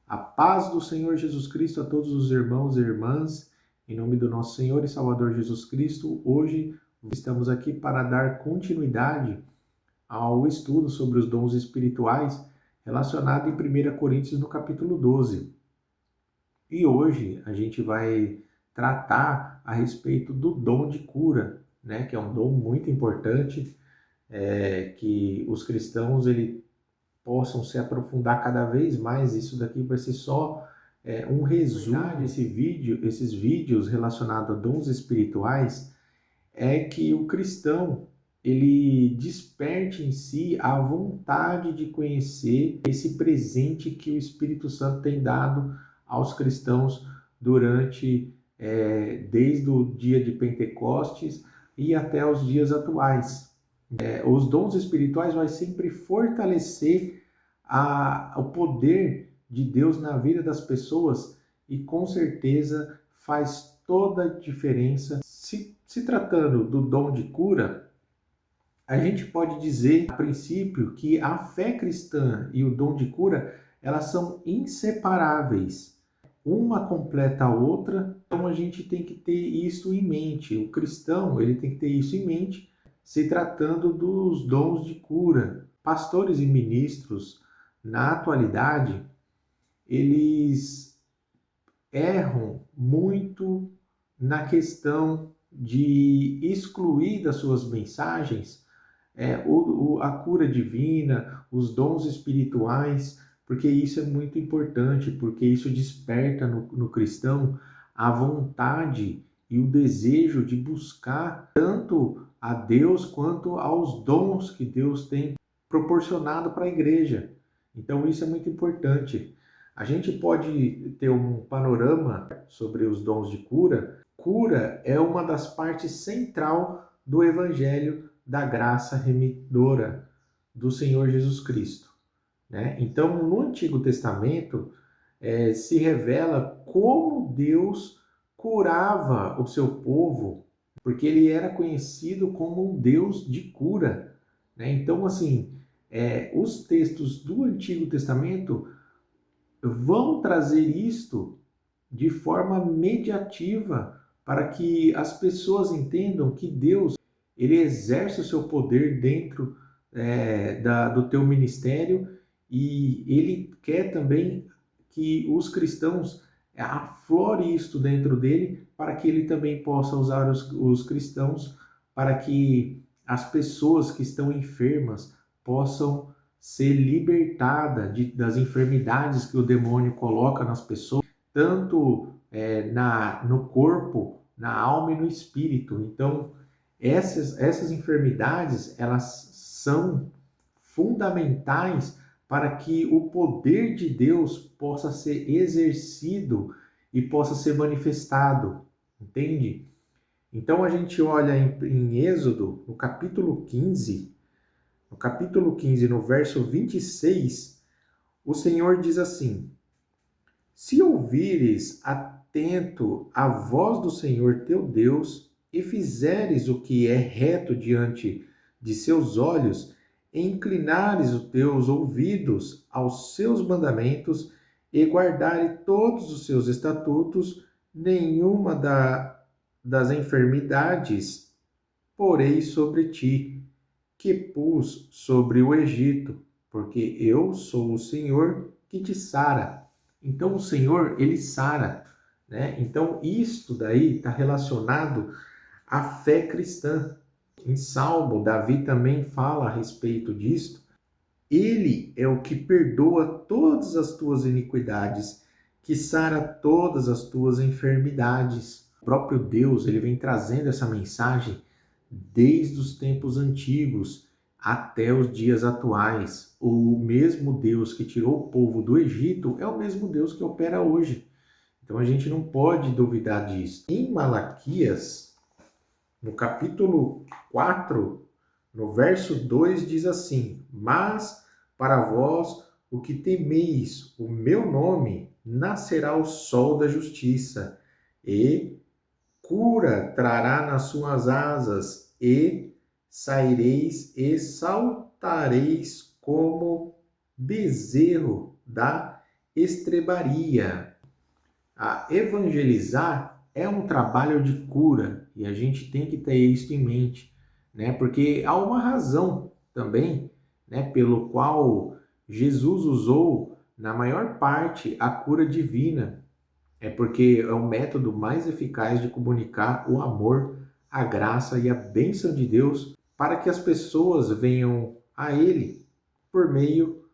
A paz do Senhor Jesus Cristo a todos os irmãos e irmãs, em nome do nosso Senhor e Salvador Jesus Cristo. Hoje estamos aqui para dar continuidade ao estudo sobre os dons espirituais relacionado em 1 Coríntios no capítulo 12. E hoje a gente vai tratar a respeito do dom de cura, né, que é um dom muito importante, que os cristãos possam se aprofundar cada vez mais. Isso daqui vai ser só um resumo. Esses vídeos relacionados a dons espirituais é que o cristão ele desperte em si a vontade de conhecer esse presente que o Espírito Santo tem dado aos cristãos desde o dia de Pentecostes e até os dias atuais. Os dons espirituais vão sempre fortalecer o poder de Deus na vida das pessoas e com certeza faz toda a diferença. Se tratando do dom de cura, a gente pode dizer, a princípio, que a fé cristã e o dom de cura, elas são inseparáveis. Uma completa a outra, então a gente tem que ter isso em mente. O cristão, ele tem que ter isso em mente, se tratando dos dons de cura. Pastores e ministros, na atualidade, eles erram muito na questão de excluir das suas mensagens a cura divina, os dons espirituais, porque isso é muito importante, porque isso desperta no cristão a vontade e o desejo de buscar tanto a Deus quanto aos dons que Deus tem proporcionado para a igreja. Então isso é muito importante. A gente pode ter um panorama sobre os dons de cura. Cura é uma das partes central do evangelho da graça remidora do Senhor Jesus Cristo, né? Então, no Antigo Testamento, se revela como Deus curava o seu povo, porque ele era conhecido como um Deus de cura, né? Então, assim, os textos do Antigo Testamento vão trazer isto de forma mediativa para que as pessoas entendam que Deus ele exerce o seu poder dentro do teu ministério e ele quer também que os cristãos aflore isto dentro dele para que ele também possa usar os cristãos para que as pessoas que estão enfermas possam ser libertadas das enfermidades que o demônio coloca nas pessoas, tanto no corpo, na alma e no espírito. Então, essas enfermidades, elas são fundamentais para que o poder de Deus possa ser exercido e possa ser manifestado, entende? Então a gente olha em Êxodo, no capítulo 15, no verso 26, o Senhor diz assim: se ouvires atento a voz do Senhor teu Deus e fizeres o que é reto diante de seus olhos, e inclinares os teus ouvidos aos seus mandamentos e guardares todos os seus estatutos, nenhuma das enfermidades porei sobre ti, que pus sobre o Egito, porque eu sou o Senhor que te sara. Então o Senhor, ele sara, né? Então isto daí está relacionado à fé cristã. Em Salmo, Davi também fala a respeito disto. Ele é o que perdoa todas as tuas iniquidades, que sara todas as tuas enfermidades. O próprio Deus, ele vem trazendo essa mensagem desde os tempos antigos até os dias atuais. O mesmo Deus que tirou o povo do Egito é o mesmo Deus que opera hoje. Então a gente não pode duvidar disso. Em Malaquias, no capítulo 4, no verso 2, diz assim: mas para vós, o que temeis o meu nome, nascerá o sol da justiça, e cura trará nas suas asas, e saireis e saltareis como bezerro da estrebaria. A evangelizar é um trabalho de cura e a gente tem que ter isso em mente, né? Porque há uma razão também, né, pelo qual Jesus usou na maior parte a cura divina. É porque é o método mais eficaz de comunicar o amor, a graça e a bênção de Deus para que as pessoas venham a Ele por meio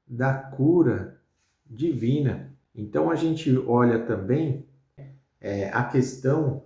da cura divina. Então a gente olha também a questão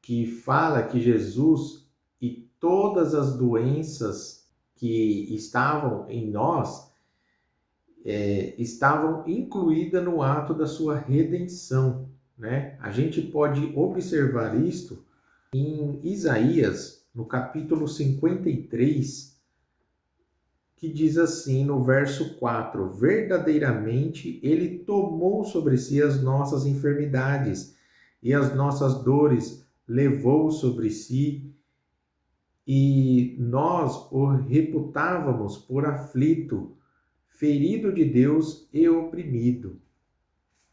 que fala que Jesus e todas as doenças que estavam em nós estavam incluídas no ato da sua redenção, né? A gente pode observar isto em Isaías, no capítulo 53, que diz assim no verso 4: verdadeiramente ele tomou sobre si as nossas enfermidades e as nossas dores levou sobre si, e nós o reputávamos por aflito, ferido de Deus e oprimido.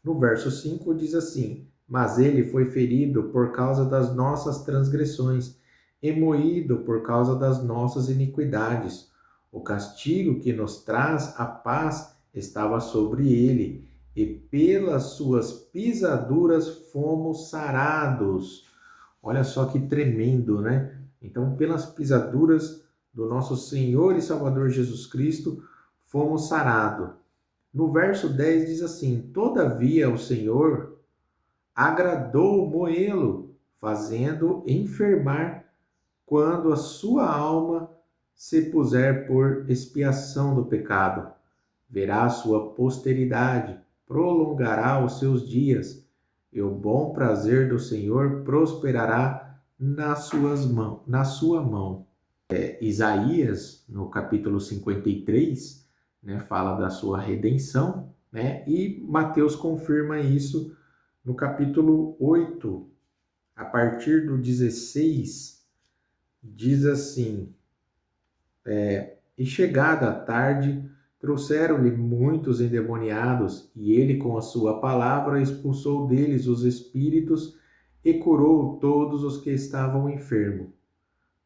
No verso 5 diz assim: mas ele foi ferido por causa das nossas transgressões e moído por causa das nossas iniquidades. O castigo que nos traz a paz estava sobre ele, e pelas suas pisaduras fomos sarados. Olha só que tremendo, né? Então, pelas pisaduras do nosso Senhor e Salvador Jesus Cristo, fomos sarados. No verso 10 diz assim: todavia o Senhor agradou moê-lo, fazendo enfermar quando a sua alma se puser por expiação do pecado. Verá a sua posteridade, prolongará os seus dias, e o bom prazer do Senhor prosperará na sua mão. Isaías, no capítulo 53, né, fala da sua redenção, né, e Mateus confirma isso no capítulo 8, a partir do 16, diz assim: e chegada a tarde, trouxeram-lhe muitos endemoniados, e ele com a sua palavra expulsou deles os espíritos e curou todos os que estavam enfermos,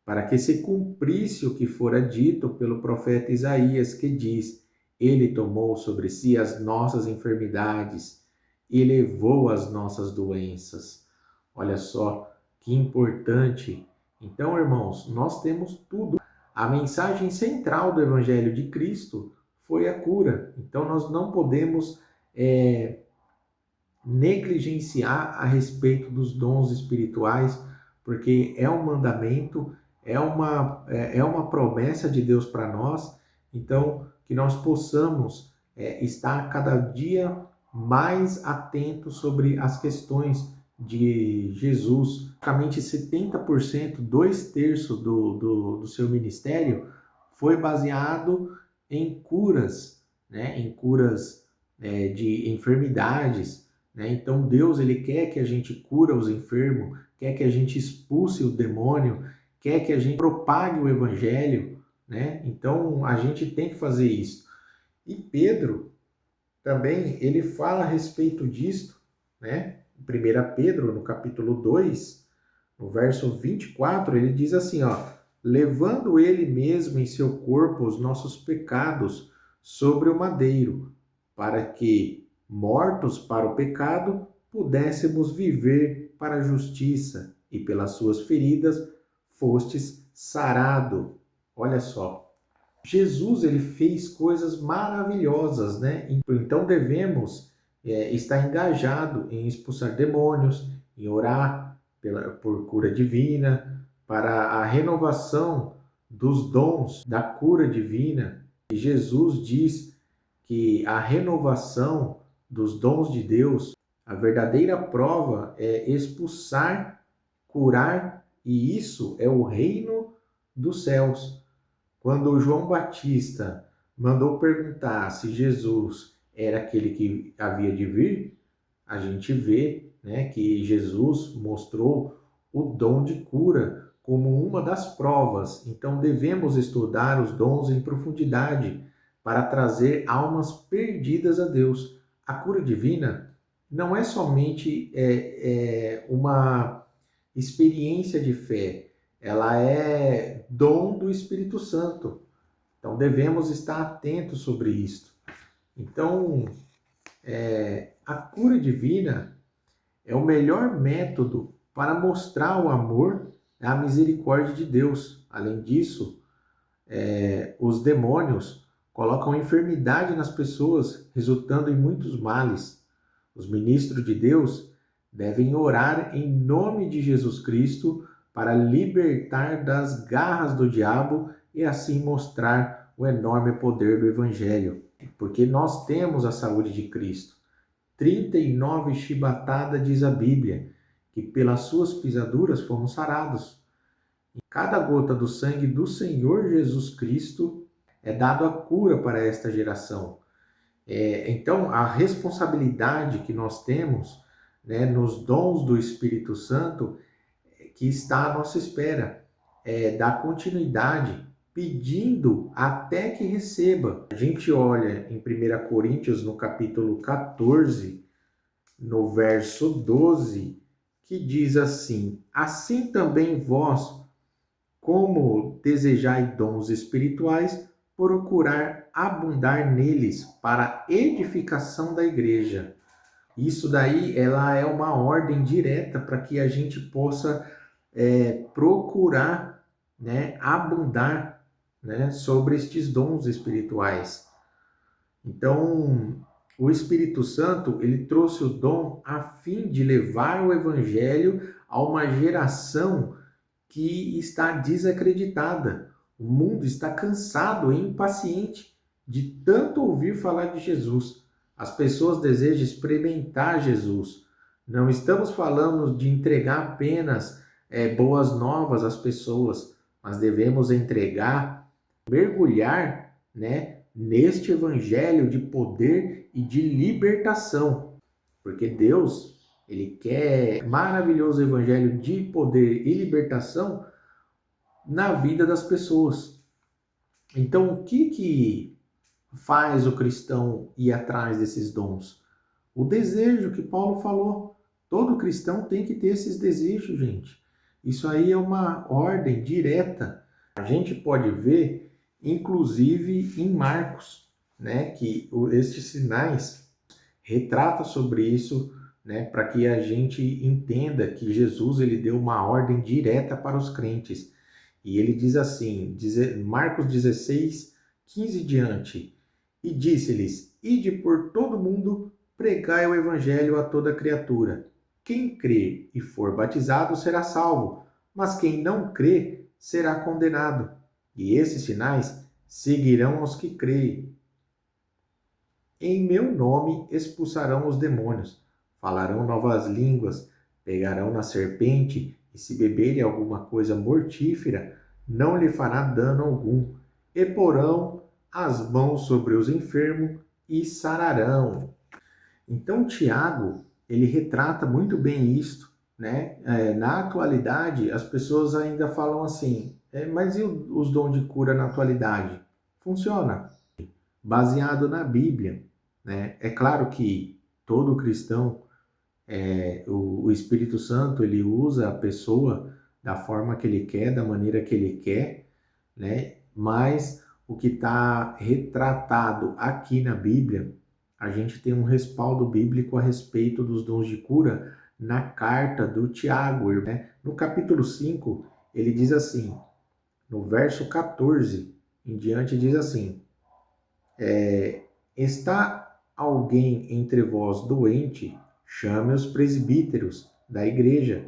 para que se cumprisse o que fora dito pelo profeta Isaías, que diz: ele tomou sobre si as nossas enfermidades e levou as nossas doenças. Olha só que importante. Então, irmãos, nós temos tudo. A mensagem central do Evangelho de Cristo foi a cura. Então, nós não podemos negligenciar a respeito dos dons espirituais, porque é um mandamento, é uma promessa de Deus para nós. Então, que nós possamos estar cada dia mais atentos sobre as questões de Jesus. Praticamente 70%, 2/3 do seu ministério foi baseado em curas, né? Em curas de enfermidades, né? Então Deus ele quer que a gente cura os enfermos, quer que a gente expulse o demônio, quer que a gente propague o evangelho, né? Então a gente tem que fazer isso. E Pedro também ele fala a respeito disto, né? 1 Pedro, no capítulo 2, no verso 24, ele diz assim, ó: levando ele mesmo em seu corpo os nossos pecados sobre o madeiro, para que, mortos para o pecado, pudéssemos viver para a justiça, e pelas suas feridas fostes sarado. Olha só, Jesus ele fez coisas maravilhosas, né? Então devemos estar engajado em expulsar demônios, em orar por cura divina, para a renovação dos dons da cura divina. E Jesus diz que a renovação dos dons de Deus, a verdadeira prova é expulsar, curar, e isso é o reino dos céus. Quando João Batista mandou perguntar se Jesus era aquele que havia de vir, a gente vê, né, que Jesus mostrou o dom de cura como uma das provas. Então devemos estudar os dons em profundidade para trazer almas perdidas a Deus. a cura divina não é somente uma experiência de fé, ela é dom do Espírito Santo. Então devemos estar atentos sobre isso. Então, a cura divina é o melhor método para mostrar o amor e a misericórdia de Deus. Além disso, os demônios colocam enfermidade nas pessoas, resultando em muitos males. Os ministros de Deus devem orar em nome de Jesus Cristo para libertar das garras do diabo e assim mostrar o enorme poder do Evangelho. Porque nós temos a saúde de Cristo. 39 chibatadas diz a Bíblia, que pelas suas pisaduras fomos sarados. Em cada gota do sangue do Senhor Jesus Cristo é dado a cura para esta geração. Então, a responsabilidade que nós temos, né, nos dons do Espírito Santo, que está à nossa espera, dar continuidade, pedindo até que receba. A gente olha em 1 Coríntios, no capítulo 14, no verso 12, que diz assim: assim também vós, como desejai dons espirituais, procurar abundar neles para a edificação da igreja. Isso daí, ela é uma ordem direta para que a gente possa procurar, né, abundar, né, sobre estes dons espirituais. Então, o Espírito Santo, ele trouxe o dom a fim de levar o evangelho a uma geração que está desacreditada. O mundo está cansado e impaciente de tanto ouvir falar de Jesus. As pessoas desejam experimentar Jesus. Não estamos falando de entregar apenas boas novas às pessoas, mas devemos entregar, mergulhar, né, neste evangelho de poder e de libertação. Porque Deus, ele quer maravilhoso evangelho de poder e libertação na vida das pessoas. Então, o que faz o cristão ir atrás desses dons? O desejo que Paulo falou. Todo cristão tem que ter esses desejos, gente. Isso aí é uma ordem direta. A gente pode ver, inclusive, em Marcos, né, que estes sinais retratam sobre isso, né, para que a gente entenda que Jesus, ele deu uma ordem direta para os crentes. E ele diz assim, Marcos 16, 15 diante, e disse-lhes: ide por todo mundo, pregai o evangelho a toda criatura. Quem crer e for batizado será salvo, mas quem não crer será condenado. E esses sinais seguirão aos que creem. Em meu nome expulsarão os demônios, falarão novas línguas, pegarão na serpente, e se beberem alguma coisa mortífera, não lhe fará dano algum, e porão as mãos sobre os enfermos e sararão. Então Tiago, ele retrata muito bem isto, né? Na atualidade, as pessoas ainda falam assim, mas e os dons de cura na atualidade? Funciona, baseado na Bíblia, né? É claro que todo cristão, o Espírito Santo, ele usa a pessoa da forma que ele quer, da maneira que ele quer, né? Mas o que está retratado aqui na Bíblia, a gente tem um respaldo bíblico a respeito dos dons de cura na carta do Tiago, né? No capítulo 5, ele diz assim, no verso 14 em diante, diz assim, está alguém entre vós doente? Chame os presbíteros da igreja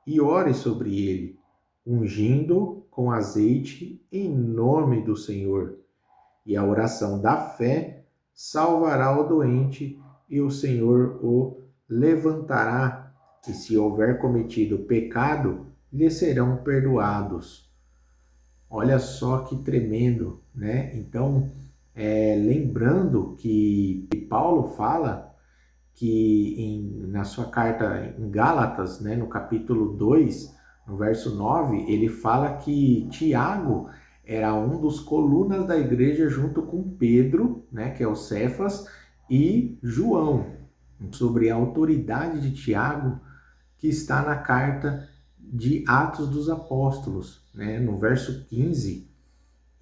e ore sobre ele, ungindo com azeite em nome do Senhor. E a oração da fé salvará o doente, e o Senhor o levantará. E se houver cometido pecado, lhe serão perdoados. Olha só que tremendo, né? Então, lembrando que Paulo fala que na sua carta em Gálatas, né, no capítulo 2, no verso 9, ele fala que Tiago era um dos colunas da igreja junto com Pedro, né, que é o Cefas, e João, sobre a autoridade de Tiago, que está na carta de Atos dos Apóstolos, né? No verso 15,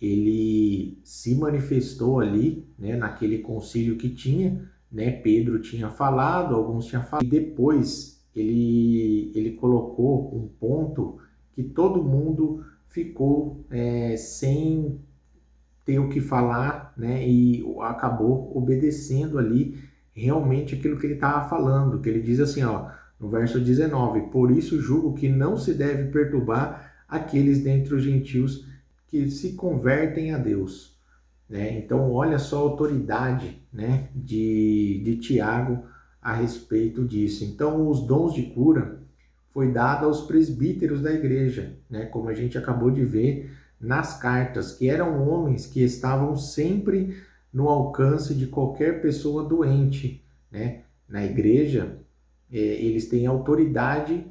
ele se manifestou ali, né, naquele concílio que tinha, né? Pedro tinha falado, alguns tinham falado, e depois ele colocou um ponto que todo mundo ficou sem ter o que falar, né? E acabou obedecendo ali realmente aquilo que ele estava falando, que ele diz assim, ó, no verso 19, por isso julgo que não se deve perturbar aqueles dentre os gentios que se convertem a Deus, né? Então, olha só a autoridade, né, de Tiago a respeito disso. Então, os dons de cura foi dado aos presbíteros da igreja, né, como a gente acabou de ver nas cartas, que eram homens que estavam sempre no alcance de qualquer pessoa doente, né? Na igreja, eles têm autoridade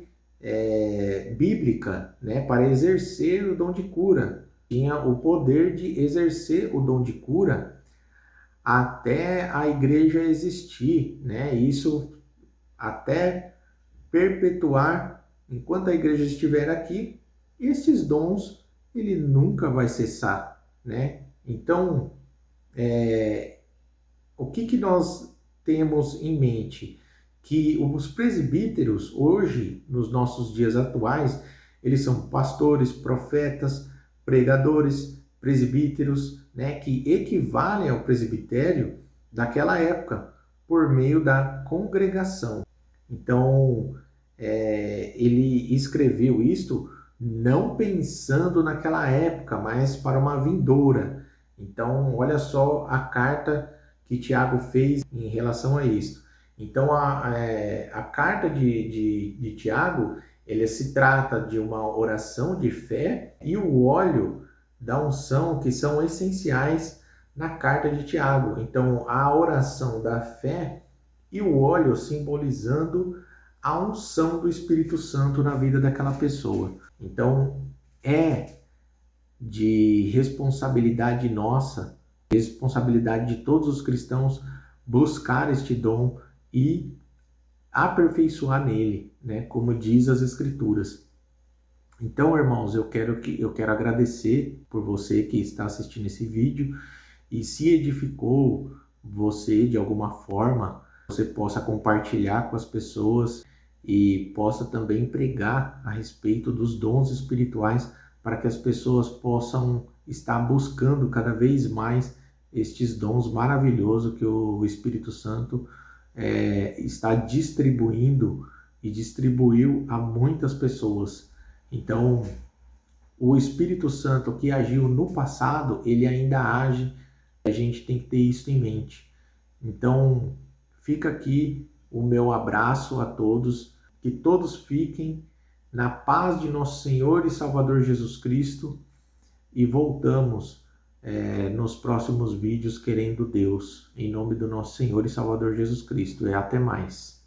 bíblica, né, para exercer o dom de cura. Tinha o poder de exercer o dom de cura até a igreja existir, né? Isso até perpetuar enquanto a igreja estiver aqui, esses dons ele nunca vai cessar, né? Então, o que nós temos em mente? Que os presbíteros hoje, nos nossos dias atuais, eles são pastores, profetas, pregadores, presbíteros, né, que equivalem ao presbitério daquela época, por meio da congregação. Então, ele escreveu isto não pensando naquela época, mas para uma vindoura. Então, olha só a carta que Tiago fez em relação a isso. Então, a carta de Tiago, ele se trata de uma oração de fé e o óleo da unção, que são essenciais na carta de Tiago. Então, a oração da fé e o óleo simbolizando a unção do Espírito Santo na vida daquela pessoa. Então, é de responsabilidade nossa, responsabilidade de todos os cristãos, buscar este dom e aperfeiçoar nele, né? Como diz as Escrituras. Então, irmãos, eu quero agradecer por você que está assistindo esse vídeo, e se edificou você de alguma forma, você possa compartilhar com as pessoas e possa também pregar a respeito dos dons espirituais, para que as pessoas possam estar buscando cada vez mais estes dons maravilhosos que o Espírito Santo está distribuindo e distribuiu a muitas pessoas. Então, o Espírito Santo que agiu no passado, ele ainda age, a gente tem que ter isso em mente. Então, fica aqui o meu abraço a todos, que todos fiquem na paz de nosso Senhor e Salvador Jesus Cristo, e voltamos nos próximos vídeos, querendo Deus, em nome do nosso Senhor e Salvador Jesus Cristo. Até mais.